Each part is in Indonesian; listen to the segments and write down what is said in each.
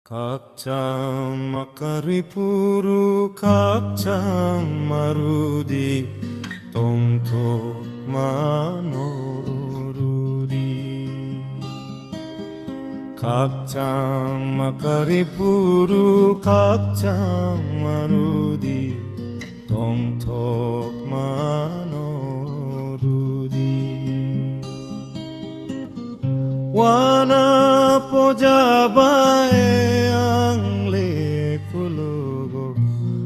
kakcang makari puru kakcang marudi tongtok manorudi kakcang makari puru kakcang marudi tongtok manorudi wana pojabae ang lekulogo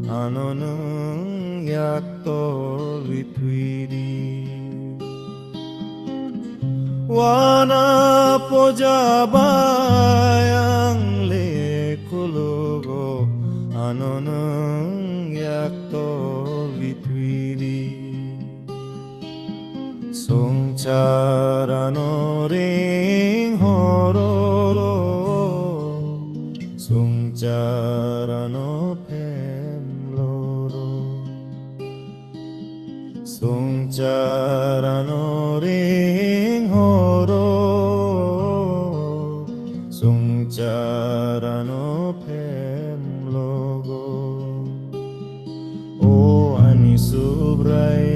anoneng yakto litwidi wana pojabae ang lekulogo anoneng yakto litwidi songcarano ring hororo songcarano pemloro songcarano ring hororo songcarano pemlogo o ani subrai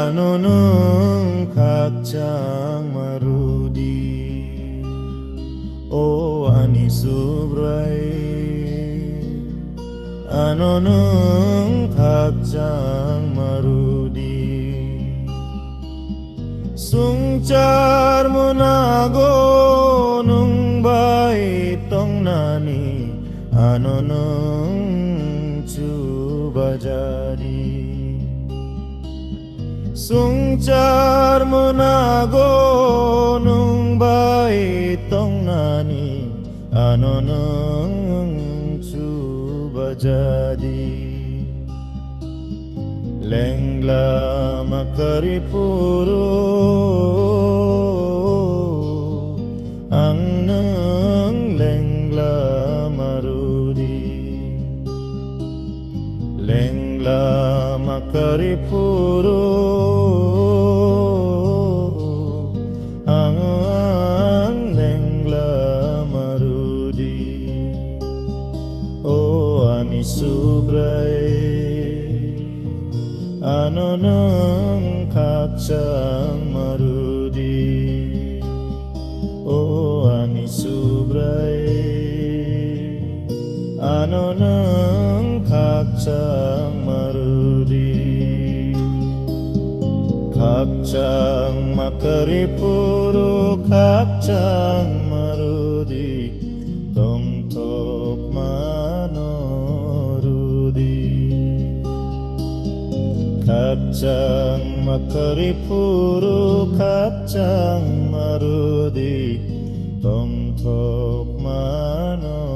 anoneng kakcang marudi o ani subrai anoneng kakcang marudi sungcar monago nung bai tong nani anoneng cuba jadi sungcar monago nung bai tong nani anoneng cuba jadi lengla makari puru ang neng lengla marudi lengla makari puru ang lengla marudi o ani subrai anoneng kakcang marudi o ani subrai anoneng kakcang marudi kakcang makari puru kakcang marudi tongtok manorudi kakcang makari puru kakcang marudi tongtok manorudi